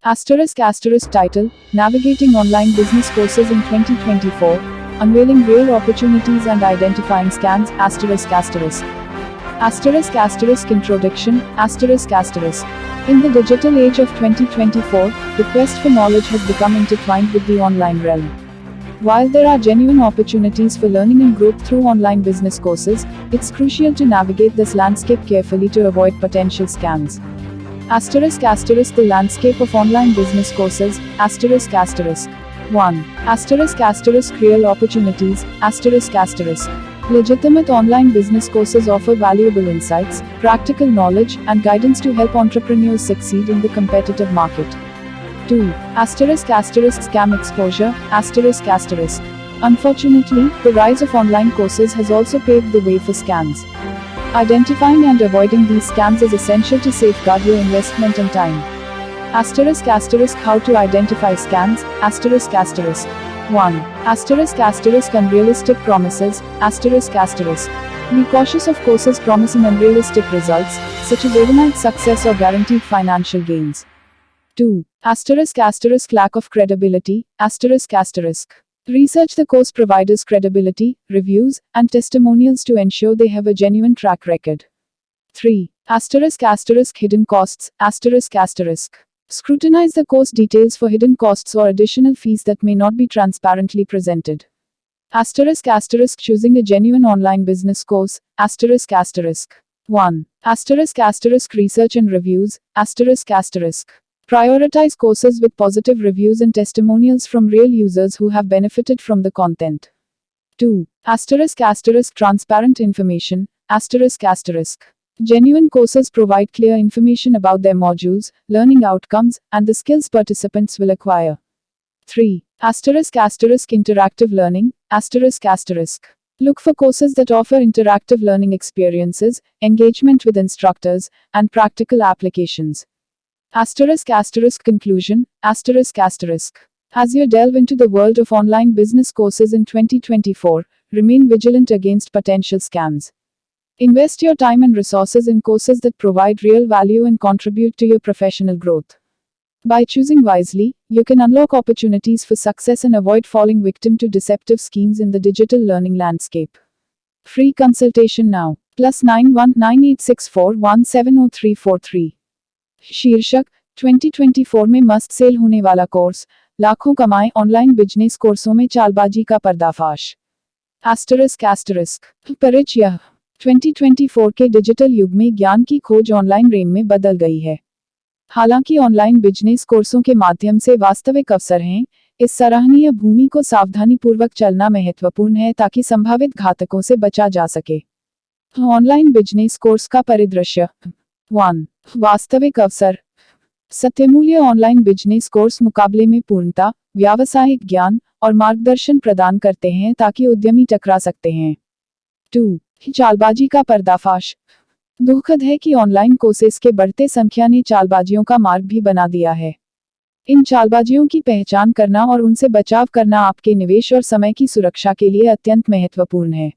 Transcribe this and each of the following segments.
Asterisk title, Navigating Online Business Courses in 2024, Unveiling Real Opportunities and Identifying Scams, Introduction, In the digital age of 2024, the quest for knowledge has become intertwined with the online realm. While there are genuine opportunities for learning and growth through online business courses, it's crucial to navigate this landscape carefully to avoid potential scams. The landscape of online business courses, 1. Real opportunities, Legitimate online business courses offer valuable insights, practical knowledge, and guidance to help entrepreneurs succeed in the competitive market. 2. Scam exposure, Unfortunately, the rise of online courses has also paved the way for scams. Identifying and avoiding these scams is essential to safeguard your investment and time. How to identify scams, 1. Unrealistic promises, Be cautious of courses promising unrealistic results, such as overnight success or guaranteed financial gains. 2. Lack of credibility, Research the course provider's credibility, reviews, and testimonials to ensure they have a genuine track record. 3. Hidden costs, Scrutinize the course details for hidden costs or additional fees that may not be transparently presented. Choosing a genuine online business course, 1. Research and reviews, Prioritize courses with positive reviews and testimonials from real users who have benefited from the content. 2. Transparent information, Genuine courses provide clear information about their modules, learning outcomes, and the skills participants will acquire. 3. Interactive learning, Look for courses that offer interactive learning experiences, engagement with instructors, and practical applications. Conclusion, As you delve into the world of online business courses in 2024, remain vigilant against potential scams. Invest your time and resources in courses that provide real value and contribute to your professional growth. By choosing wisely, you can unlock opportunities for success and avoid falling victim to deceptive schemes in the digital learning landscape. Free consultation now. +91 9864 170343. शीर्षक 2024 में मस्त cell होने वाला course, लाखों कमाए online business कोर्सों में चालबाजी का पर्दाफाश। परिचय 2024 के डिजिटल युग में ज्ञान की खोज ऑनलाइन रेम में बदल गई है। हालांकि ऑनलाइन बिजनेस कोर्सों के माध्यम से वास्तविक अवसर हैं, इस सराहनीय भूमि को सावधानीपूर्वक चलना महत्वपूर्ण है ताकि संभावित घातकों से बचा जा सके। ऑनलाइन बिजनेस कोर्स का परिदृश्य 1. वास्तविक अवसर सत्यमूल्य ऑनलाइन बिजनेस कोर्स मुकाबले में पूर्णता, व्यावसायिक ज्ञान और मार्गदर्शन प्रदान करते हैं ताकि उद्यमी टकरा सकते हैं। 2. चालबाजी का पर्दाफाश दुखद है कि ऑनलाइन कोर्सेस के बढ़ते संख्या ने चालबाजियों का मार्ग भी बना दिया है। इन चालबाजियों की पहचान करना और उनसे बचाव करना आपके निवेश और समय की सुरक्षा के लिए अत्यंत महत्वपूर्ण है।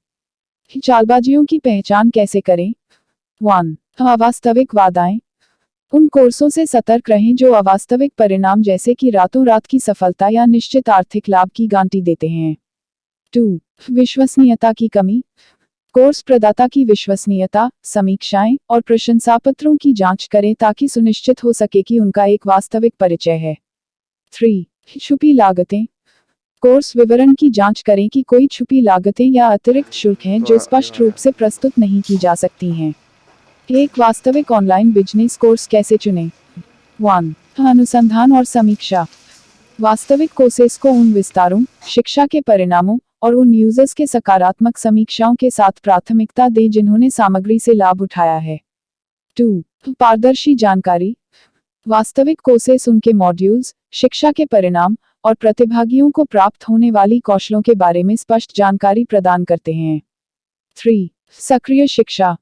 चालबाजियों की पहचान कैसे करें? 1. अवास्तविक वादाएं उन कोर्सों से सतर्क रहें जो अवास्तविक परिणाम जैसे कि रातों रात की सफलता या निश्चित आर्थिक लाभ की गारंटी देते हैं। 2. विश्वसनीयता की कमी कोर्स प्रदाता की विश्वसनीयता, समीक्षाएं और प्रशंसापत्रों की जांच करें ताकि सुनिश्चित हो सके कि उनका एक वास्तविक परिचय है। 3. छुपी लागतें कोर्स विवरण की जांच करें कि कोई छुपी लागतें या अतिरिक्त शुल्क हैं जो स्पष्ट रूप से प्रस्तुत नहीं की जा सकती हैं। एक वास्तविक ऑनलाइन बिजनेस कोर्स कैसे चुनें? 1. अनुसंधान और समीक्षा वास्तविक कोर्सेस को उन विस्तारों, शिक्षा के परिणामों और उन यूजर्स के सकारात्मक समीक्षाओं के साथ प्राथमिकता दें जिन्होंने सामग्री से लाभ उठाया है। 2. पारदर्शी जानकारी वास्तविक कोर्सेस उनके मॉड्यूल्स, शिक्षा के परिणाम और प्रतिभागियों को प्राप्त होने वाली कौशलों के बारे में स्पष्ट जानकारी प्रदान करते हैं। 3. सक्रिय शिक्षा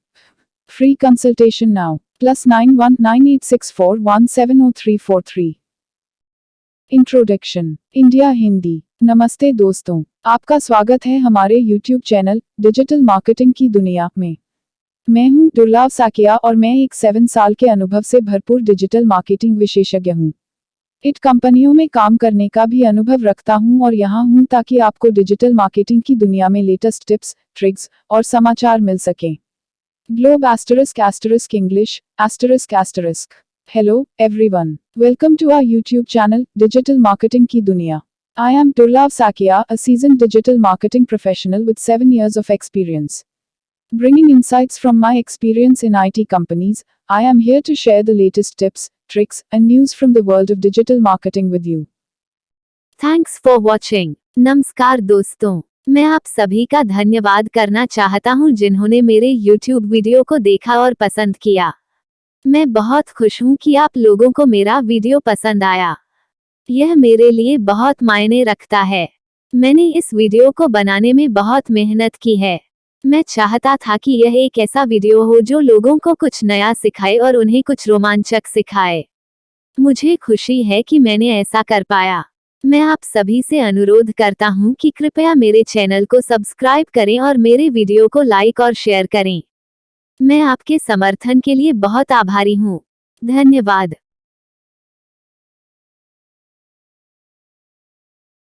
free consultation now +91 9864 170343। Introduction India Hindi. नमस्ते दोस्तों, आपका स्वागत है हमारे YouTube चैनल डिजिटल मार्केटिंग की दुनिया में। मैं हूं दुर्लभ साकिया और मैं एक 7 साल के अनुभव से भरपूर डिजिटल मार्केटिंग विशेषज्ञ हूं। इट कंपनियों में काम करने का भी अनुभव रखता हूँ और यहाँ हूँ ताकि आपको डिजिटल मार्केटिंग की दुनिया में लेटेस्ट टिप्स, ट्रिक्स और समाचार मिल सकें। Globe *** English ***. Hello, everyone. Welcome to our YouTube channel, Digital Marketing की दुनिया. I am Turlav Sakia, a seasoned digital marketing professional with 7 years of experience. Bringing insights from my experience in IT companies, I am here to share the latest tips, tricks, and news from the world of digital marketing with you. Thanks for watching. नमस्कार दोस्तों, मैं आप सभी का धन्यवाद करना चाहता हूं जिन्होंने मेरे YouTube वीडियो को देखा और पसंद किया। मैं बहुत खुश हूं कि आप लोगों को मेरा वीडियो पसंद आया। यह मेरे लिए बहुत मायने रखता है। मैंने इस वीडियो को बनाने में बहुत मेहनत की है। मैं चाहता था कि यह एक ऐसा वीडियो हो जो लोगों को कुछ नया सिखाए और उन्हें कुछ रोमांचक सिखाए। मुझे खुशी है कि मैंने ऐसा कर पाया। मैं आप सभी से अनुरोध करता हूं कि कृपया मेरे चैनल को सब्सक्राइब करें और मेरे वीडियो को लाइक और शेयर करें। मैं आपके समर्थन के लिए बहुत आभारी हूं। धन्यवाद।